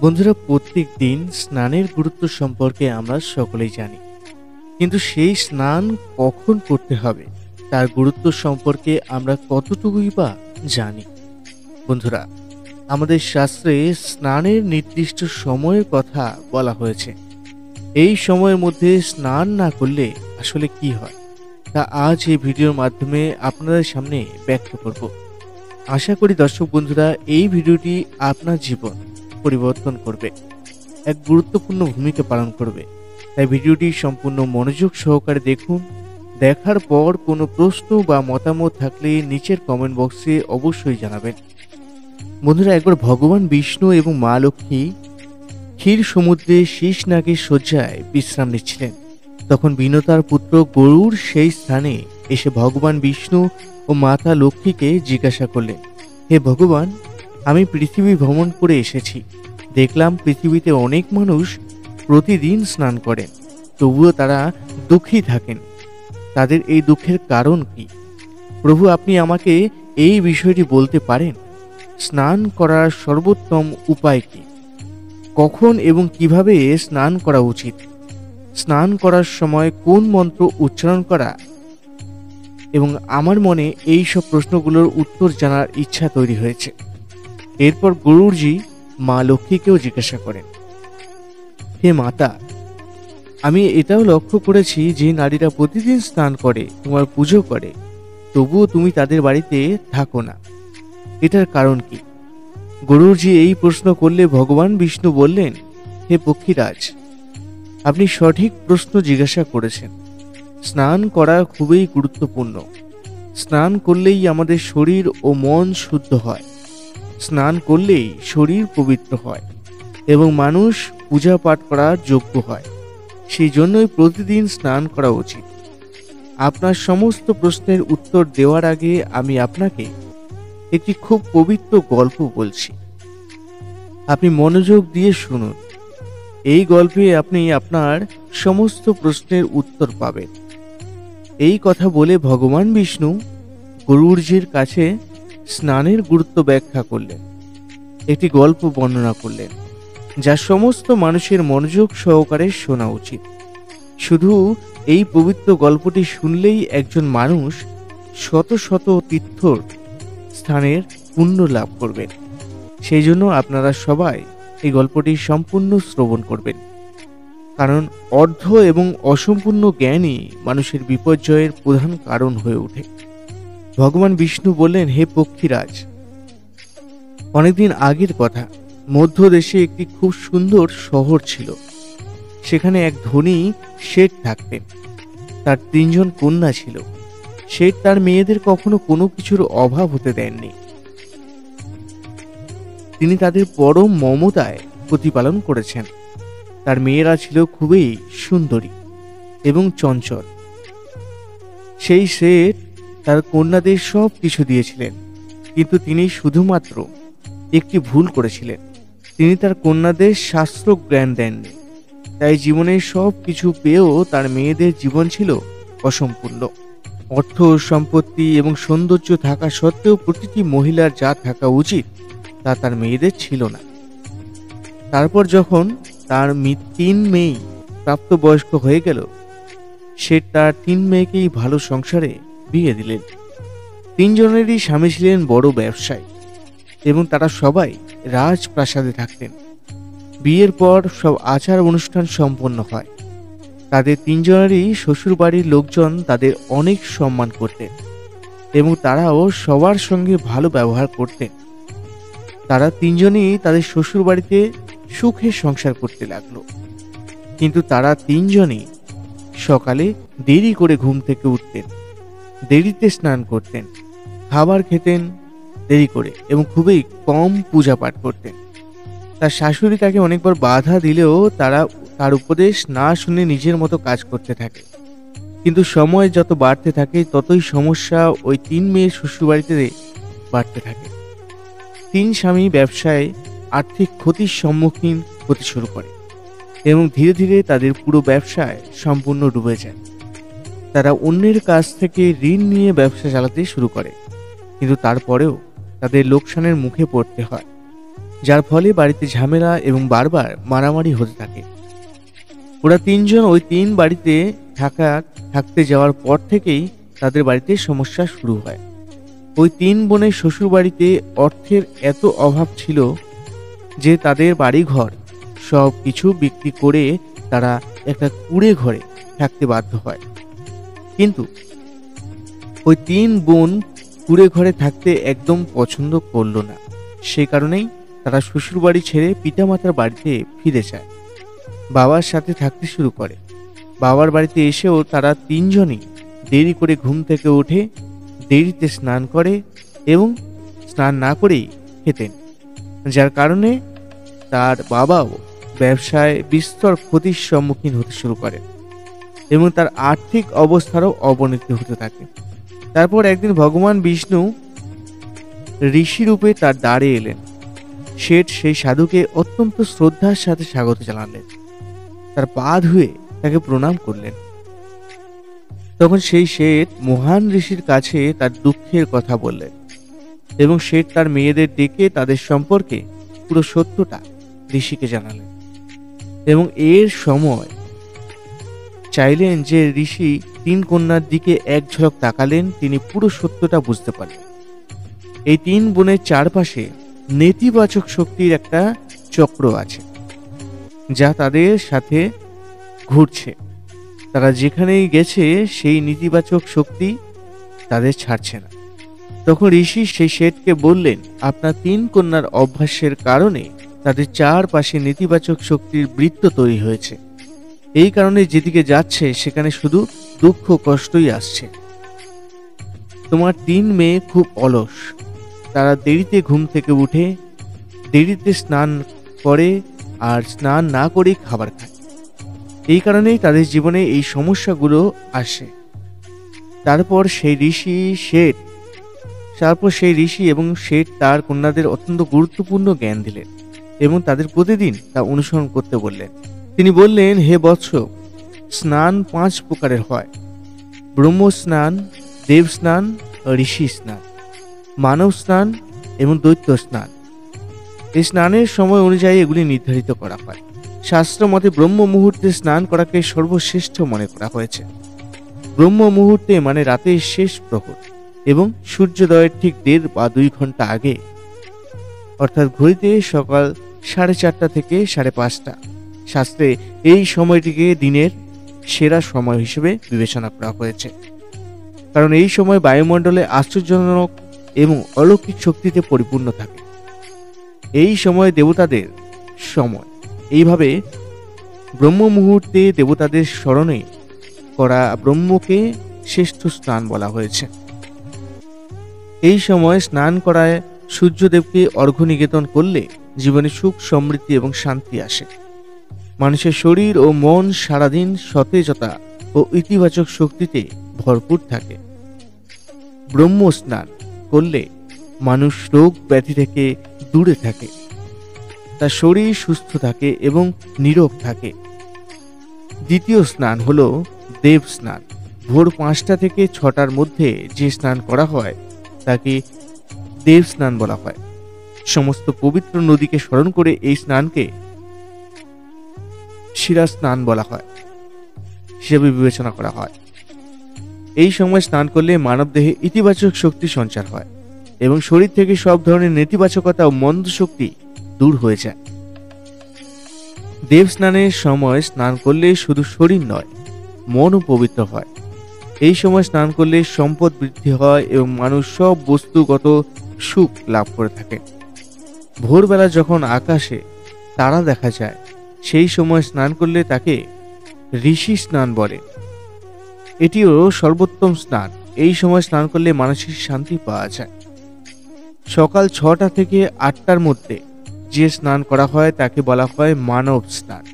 বন্ধুরা, প্রত্যেক দিন স্নানের গুরুত্ব সম্পর্কে আমরা সকলেই জানি, কিন্তু সেই স্নান কখন করতে হবে তার গুরুত্ব সম্পর্কে আমরা কতটুকুই বা জানি। বন্ধুরা, আমাদের শাস্ত্রে স্নানের নির্দিষ্ট সময়ের কথা বলা হয়েছে। এই সময়ের মধ্যে স্নান না করলে আসলে কি হয় তা আজ এই ভিডিওর মাধ্যমে আপনাদের সামনে ব্যক্ত করব। আশা করি দর্শক বন্ধুরা, এই ভিডিওটি আপনার জীবন পরিবর্তন করবে, এক গুরুত্বপূর্ণ ভূমিকা পালন করবে। তাই ভিডিওটি সম্পূর্ণ মনোযোগ সহকারে দেখুন। দেখার পর কোনো প্রশ্ন বা মতামত থাকলে নিচের কমেন্ট বক্সে অবশ্যই জানাবেন। বন্ধুরা, একবার ভগবান বিষ্ণু এবং মা লক্ষ্মী ক্ষীর সমুদ্রে শীষ নাগের শয্যায় বিশ্রাম নিচ্ছিলেন। তখন বিনতার পুত্র গরুড় সেই স্থানে এসে ভগবান বিষ্ণু ও মাতা লক্ষ্মীকে জিজ্ঞাসা করলেন, হে ভগবান, আমি পৃথিবী ভ্রমণ করে এসেছি। দেখলাম পৃথিবীতে অনেক মানুষ প্রতিদিন স্নান করেন, তবুও তারা দুঃখী থাকেন। তাদের এই দুঃখের কারণ কি? প্রভু, আপনি আমাকে এই বিষয়টি বলতে পারেন? স্নান করার সর্বোত্তম উপায় কি? কখন এবং কিভাবে স্নান করা উচিত? স্নান করার সময় কোন মন্ত্র উচ্চারণ করা? এবং আমার মনে এই সব প্রশ্নগুলোর উত্তর জানার ইচ্ছা তৈরি হয়েছে। এরপর গরুড়জি মা লক্ষ্মীকেও জিজ্ঞাসা করেন, হে মাতা, আমি এটাও লক্ষ্য করেছি যে নারীরা প্রতিদিন স্নান করে, তোমার পুজো করে, তবুও তুমি তাদের বাড়িতে থাকো না। এটার কারণ কি? গরুড়জি এই প্রশ্ন করলে ভগবান বিষ্ণু বললেন, হে পক্ষীরাজ, আপনি সঠিক প্রশ্ন জিজ্ঞাসা করেছেন। স্নান করা খুবই গুরুত্বপূর্ণ। স্নান করলেই আমাদের শরীর ও মন শুদ্ধ হয়। স্নান করলেই শরীর পবিত্র হয় এবং মানুষ পূজা পাঠ করার যোগ্য হয়। সেই জন্যই প্রতিদিন স্নান করা উচিত। আপনার সমস্ত প্রশ্নের উত্তর দেওয়ার আগে আমি আপনাকে একটি খুব পবিত্র গল্প বলছি। আপনি মনোযোগ দিয়ে শুনুন। এই গল্পে আপনি আপনার সমস্ত প্রশ্নের উত্তর পাবেন। এই কথা বলে ভগবান বিষ্ণু গরুড়জির কাছে স্নানের গুরুত্ব ব্যাখ্যা করলেন। একটি গল্প বর্ণনা করলেন যা সমস্ত মানুষের মনোযোগ সহকারে শোনা উচিত। শুধু এই পবিত্র গল্পটি শুনলেই একজন মানুষ শত শত তীর্থ স্থানের পুণ্য লাভ করবেন। সেই জন্য আপনারা সবাই এই গল্পটি সম্পূর্ণ শ্রবণ করবেন, কারণ অর্ধ এবং অসম্পূর্ণ জ্ঞানই মানুষের বিপর্যয়ের প্রধান কারণ হয়ে ওঠে। ভগবান বিষ্ণু বললেন, হে পক্ষীরাজ, অনেকদিন আগের কথা, মধ্য দেশে একটি খুব সুন্দর শহর ছিল। সেখানে এক ধনী শেঠ থাকতেন। তার 3 জন কন্যা ছিল। শেঠ তার মেয়েদের কখনো কোনো কিছুর অভাব হতে দেননি। তিনি তাদের পরম মমতায় প্রতিপালন করেছেন। তার মেয়েরা ছিল খুবই সুন্দরী এবং চঞ্চল। সেই শেঠ তার কন্যাদের সব কিছু দিয়েছিলেন, কিন্তু তিনি শুধুমাত্র একটি ভুল করেছিলেন। তিনি তার কন্যাদের শাস্ত্র জ্ঞান দেননি। তাই জীবনের সব কিছু পেয়েও তার মেয়েদের জীবন ছিল অসম্পূর্ণ। অর্থ, সম্পত্তি এবং সৌন্দর্য থাকা সত্ত্বেও প্রতিটি মহিলার যা থাকা উচিত তা তার মেয়েদের ছিল না। তারপর যখন তার 3 মেয়ে প্রাপ্তবয়স্ক হয়ে গেল, সে তার 3 মেয়েকেই ভালো সংসারে বিয়ে দিলেন। 3 জনেরই স্বামী ছিলেন বড় ব্যবসায়ী এবং তারা সবাই রাজপ্রাসাদে থাকতেন। বিয়ের পর সব আচার অনুষ্ঠান সম্পন্ন হয়। তাদের 3 জনেরই শ্বশুরবাড়ির লোকজন তাদের অনেক সম্মান করতেন এবং তারাও সবার সঙ্গে ভালো ব্যবহার করতেন। তারা 3 জনই তাদের শ্বশুরবাড়িতে সুখে সংসার করতে লাগলো। কিন্তু তারা 3 জনই সকালে দেরি করে ঘুম থেকে উঠতেন, দেরিতে স্নান করতেন, খাবার খেতেন দেরি করে এবং খুবই কম পূজা পাঠ করতেন। তার শাশুড়ি তাকে অনেকবার বাধা দিলেও তার উপদেশ না শুনে নিজের মতো কাজ করতে থাকে। কিন্তু সময় যত বাড়তে থাকে ততই সমস্যা ওই 3 মেয়ের শ্বশুরবাড়িতে বাড়তে থাকে। 3 স্বামী ব্যবসায় আর্থিক ক্ষতির সম্মুখীন হতে শুরু করে এবং ধীরে ধীরে তাদের পুরো ব্যবসায় সম্পূর্ণ ডুবে যায়। তারা অন্যের কাছ থেকে ঋণ নিয়ে ব্যবসা চালাতে শুরু করে, কিন্তু তারপরেও তাদের লোকসানের মুখে পড়তে হয়। যার ফলে বাড়িতে ঝামেলা এবং বারবার মারামারি হতে থাকে। ওরা তিনজন ওই তিন বাড়িতে থাকতে যাওয়ার পর থেকেই তাদের বাড়িতে সমস্যা শুরু হয়। ওই তিন বোনের শ্বশুর বাড়িতে অর্থের এত অভাব ছিল যে তাদের বাড়িঘর সব কিছু বিক্রি করে তারা একটা কুঁড়ে ঘরে থাকতে বাধ্য হয়। কিন্তু ওই তিন বোন কুঁড়ে ঘরে থাকতে একদম পছন্দ করলো না। সে কারণেই তারা শ্বশুর বাড়ি ছেড়ে পিতামাতার বাড়িতে ফিরে যায়, বাবার সাথে থাকতে শুরু করে। বাবার বাড়িতে এসেও তারা তিনজনই দেরি করে ঘুম থেকে ওঠে, দেরিতে স্নান করে এবং স্নান না করেই খেতেন, যার কারণে তার বাবাও ব্যবসায় বিস্তর ক্ষতির সম্মুখীন হতে শুরু করে এবং তার আর্থিক অবস্থারও অবনতি হতে থাকে। তারপর একদিন ভগবান বিষ্ণু ঋষি রূপে তার দ্বারে এলেন। শেঠ সেই সাধুকে অত্যন্ত শ্রদ্ধার সাথে স্বাগত জানালেন, তার পা ধুয়ে তাকে প্রণাম করলেন। তখন সেই শেঠ মহান ঋষির কাছে তার দুঃখের কথা বললেন এবং শেঠ তার মেয়েদের ডেকে তাদের সম্পর্কে পুরো সত্যটা ঋষিকে জানালেন এবং এর সময় চাইলেন যে ঋষি তিন কন্যার দিকে এক ঝলক তাকালেন, তিনি পুরো সত্যটা বুঝতে পারলেন। এই তিন বোনের চারপাশে নেতিবাচক শক্তির একটা চক্র আছে যা তাদের সাথে ঘুরছে। তারা যেখানেই গেছে সেই নেতিবাচক শক্তি তাদের ছাড়ছে না। তখন ঋষি সেই শেঠকে বললেন, আপনার তিন কন্যার অভ্যাসের কারণে তাদের চারপাশে নেতিবাচক শক্তির বৃত্ত তৈরি হয়েছে। এই কারণে যেদিকে যাচ্ছে সেখানে শুধু দুঃখ কষ্টই আসছে। তোমার তিন মেয়ে খুব অলস, তারা দেরিতে ঘুম থেকে উঠে, দেরিতে স্নান করে আর স্নান না করেই খাবার খায়। এই কারণেই তাদের জীবনে এই সমস্যাগুলো আসে। তারপর সেই ঋষি এবং শেঠ তার কন্যাদের অত্যন্ত গুরুত্বপূর্ণ জ্ঞান দিলেন এবং তাদের প্রতিদিন তা অনুসরণ করতে বললেন। তিনি বললেন, হে বৎস, স্নান 5 প্রকারের হয়: ব্রহ্ম স্নান, দেব স্নান, ঋষি স্নান, মানব স্নান এবং দৈত্য স্নান। এই স্নানের সময় অনুযায়ী এগুলি নির্ধারিত করা হয়। শাস্ত্র মতে ব্রহ্ম মুহূর্তে স্নান করাকে সর্বশ্রেষ্ঠ মনে করা হয়েছে। ব্রহ্ম মুহূর্তে মানে রাতের শেষ প্রহর এবং সূর্যোদয়ের ঠিক 1.5 বা 2 ঘন্টা আগে, অর্থাৎ ঘড়িতে সকাল 4:30 থেকে 5:30। শাস্ত্রে এই সময়টিকে দিনের সেরা সময় হিসেবে বিবেচনা করা হয়েছে, কারণ এই সময় বায়ুমণ্ডলে আশ্চর্যজনক এবং অলৌকিক শক্তিতে পরিপূর্ণ থাকে। এই সময় দেবতাদের সময়। এইভাবে ব্রহ্ম মুহূর্তে দেবতাদের স্মরণে করা ব্রহ্মকে শ্রেষ্ঠ স্নান বলা হয়েছে। এই সময় স্নান করায় সূর্যদেবকে অর্ঘ্য নিবেদন করলে জীবনে সুখ, সমৃদ্ধি এবং শান্তি আসে। মানুষের শরীর ও মন সারাদিন সতেজতা ও ইতিবাচক শক্তিতে ভরপুর থাকে। ব্রহ্ম স্নান করলে মানুষ রোগ ব্যাধি থেকে দূরে থাকে, তার শরীর সুস্থ থাকে এবং নীরোগ থাকে। দ্বিতীয় স্নান হলো দেব স্নান। ভোর 5টা থেকে 6টার মধ্যে যে স্নান করা হয় তাকে দেব স্নান বলা হয়। সমস্ত পবিত্র নদীকে স্মরণ করে এই স্নানকে শিরা স্নান বলা হয় হিসেবে বিবেচনা করা হয়। এই সময় স্নান করলে মানবদেহে ইতিবাচক শক্তি সঞ্চার হয় এবং শরীর থেকে সব ধরনের নেতিবাচকতা ও মন্দ শক্তি দূর হয়ে যায়। দেব স্নানের সময় স্নান করলে শুধু শরীর নয়, মনও পবিত্র হয়। এই সময় স্নান করলে সম্পদ বৃদ্ধি হয় এবং মানুষ সব বস্তুগত সুখ লাভ করে থাকে। ভোরবেলা যখন আকাশে তারা দেখা যায় সেই সময় স্নান করলে তাকে ঋষি স্নান বলে। এটিও সর্বোত্তম স্নান। এই সময় স্নান করলে মানসিক শান্তি পাওয়া যায়। সকাল 6টা থেকে 8টার মধ্যে যে স্নান করা হয় তাকে বলা হয় মানব স্নান।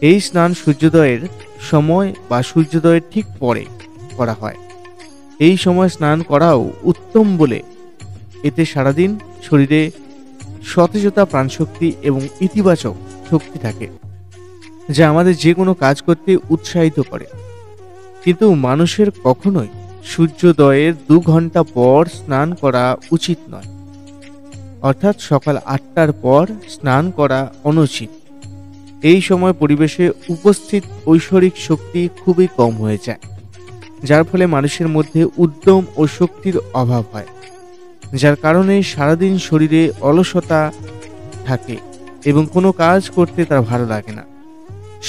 এই স্নান সূর্যোদয়ের সময় বা সূর্যোদয়ের ঠিক পরে করা হয়। এই সময় স্নান করাও উত্তম বলে এতে সারাদিন শরীরে সতেজতা, প্রাণশক্তি এবং ইতিবাচক শক্তি থাকে, যা আমাদের যে কোনো কাজ করতে উৎসাহিত করে। কিন্তু মানুষের কখনোই সূর্যোদয়ের 2 ঘন্টা পর স্নান করা উচিত নয়। অর্থাৎ সকাল 8টার পর স্নান করা অনুচিত। এই সময় পরিবেশে উপস্থিত ঐশ্বরিক শক্তি খুবই কম হয়ে যায়, যার ফলে মানুষের মধ্যে উদ্যম ও শক্তির অভাব হয়, যার কারণে সারাদিন শরীরে অলসতা থাকে এবং কোনো কাজ করতে তার ভালো লাগে না।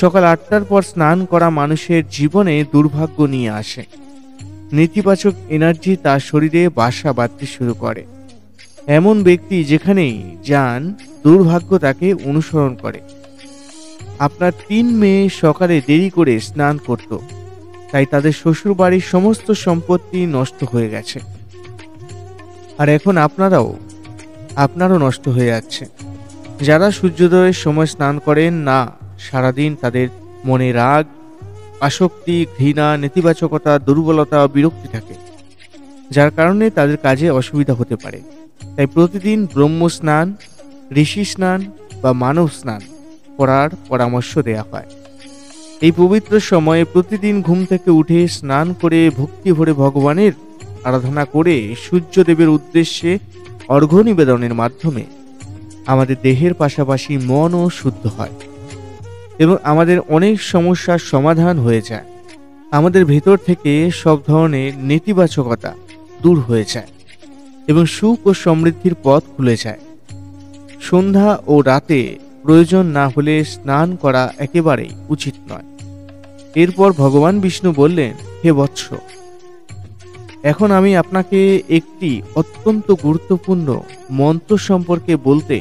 সকাল 8টার পর স্নান করা মানুষের জীবনে দুর্ভাগ্য নিয়ে আসে। নেতিবাচক এনার্জি তার শরীরে বাসা বাঁধতে শুরু করে। এমন ব্যক্তি যেখানেই যান দুর্ভাগ্য তাকে অনুসরণ করে। আপনার 3 মেয়ে সকালে দেরি করে স্নান করত, তাই তাদের শ্বশুরবাড়ির সমস্ত সম্পত্তি নষ্ট হয়ে গেছে। আর এখন আপনারও নষ্ট হয়ে যাচ্ছে। যারা সূর্যোদয়ের সময় স্নান করেন না, সারাদিন তাদের মনে রাগ, আসক্তি, ঘৃণা, নেতিবাচকতা, দুর্বলতা ও বিরক্তি থাকে, যার কারণে তাদের কাজে অসুবিধা হতে পারে। তাই প্রতিদিন ব্রহ্ম স্নান, ঋষি স্নান বা মানব স্নান করার পরামর্শ দেয়া হয়। এই পবিত্র সময়ে প্রতিদিন ঘুম থেকে উঠে স্নান করে ভক্তি ভরে ভগবানের আরাধনা করে সূর্যদেবের উদ্দেশ্যে অর্ঘ্য নিবেদনের মাধ্যমে আমাদের দেহের পাশাপাশি মনও শুদ্ধ হয় এবং আমাদের অনেক সমস্যার সমাধান হয়ে যায়। আমাদের ভেতর থেকে সব ধরনের নেতিবাচকতা দূর হয়ে যায় এবং সুখ ও সমৃদ্ধির পথ খুলে যায়। সন্ধ্যা ও রাতে প্রয়োজন না হলে স্নান করা একেবারেই উচিত নয়। এরপর ভগবান বিষ্ণু বললেন, হে বৎস, এখন আমি আপনাকে একটি অত্যন্ত গুরুত্বপূর্ণ মন্ত্র সম্পর্কে বলতে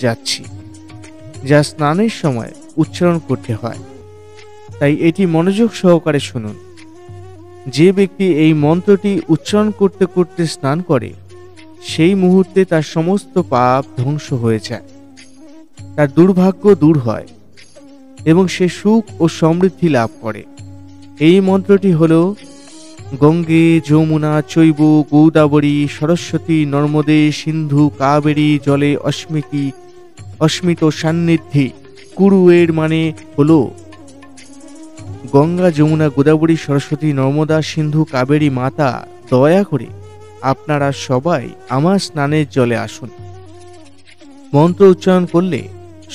যাচ্ছি, যা স্নানের সময় উচ্চারণ করতে হয়, তাই এটি মনোযোগ সহকারে শুনুন। যে ব্যক্তি এই মন্ত্রটি উচ্চারণ করতে করতে স্নান করে, সেই মুহূর্তে তার সমস্ত পাপ ধ্বংস হয়ে যায়, তার দুর্ভাগ্য দূর হয় এবং সে সুখ ও সমৃদ্ধি লাভ করে। এই মন্ত্রটি হল গঙ্গে যমুনা চৈব গোদাবরী সরস্বতী নর্মদে সিন্ধু কাবেরী জলে অস্মিত সান্নিধ্যে কুরু। এর মানে হলো গঙ্গা যমুনা গোদাবরী সরস্বতী নর্মদা সিন্ধু কাবেরী মাতা, দয়া করে আপনারা সবাই আমার স্নানের জলে আসুন। মন্ত্র উচ্চারণ করলে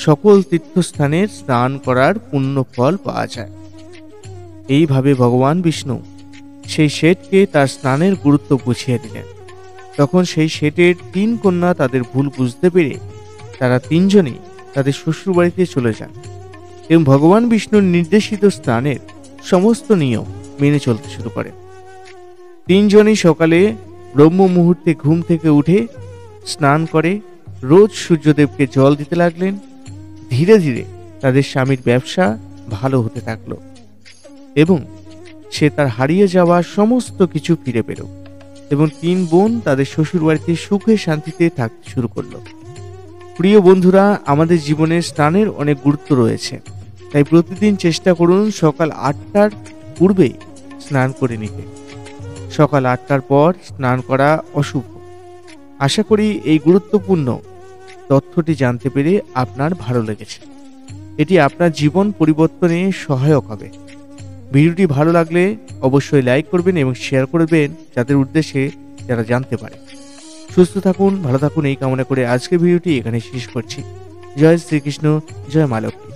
সকল তীর্থস্থানের স্নান করার পুণ্য ফল পাওয়া যায়। এইভাবে ভগবান বিষ্ণু সেই শেঠকে তার স্নানের গুরুত্ব বুঝিয়ে দিলেন। তখন সেই শেঠের 3 কন্যা তাদের ভুল বুঝতে পেরে তারা 3 জনেই তাদের শ্বশুরবাড়িতে চলে যান এবং ভগবান বিষ্ণুর নির্দেশিত স্নানের সমস্ত নিয়ম মেনে চলতে শুরু করেন। 3 জনই সকালে ব্রহ্ম মুহূর্তে ঘুম থেকে উঠে স্নান করে রোজ সূর্যদেবকে জল দিতে লাগলেন। ধীরে ধীরে তাদের স্বামীর ব্যবসা ভালো হতে থাকলো এবং সে তার হারিয়ে যাওয়া সমস্ত কিছু ফিরে পেল এবং 3 বোন তাদের শ্বশুরবাড়িতে সুখে শান্তিতে থাকতে শুরু করলো। প্রিয় বন্ধুরা, আমাদের জীবনে স্নানের অনেক গুরুত্ব রয়েছে, তাই প্রতিদিন চেষ্টা করুন সকাল 8টার পূর্বেই স্নান করে নিতে। সকাল 8টার পর স্নান করা অশুভ। আশা করি এই গুরুত্বপূর্ণ তথ্যটি জানতে পেরে আপনার ভালো লেগেছে। এটি আপনার জীবন পরিবর্তনে সহায়ক হবে। ভিডিওটি ভালো লাগলে অবশ্যই লাইক করবেন এবং শেয়ার করবেন যাদের উদ্দেশ্যে যারা জানতে পারে। সুস্থ থাকুন, ভালো থাকুন এই কামনা করে আজকের ভিডিওটি এখানে শেষ করছি। জয় শ্রীকৃষ্ণ, জয় মা লক্ষ্মী।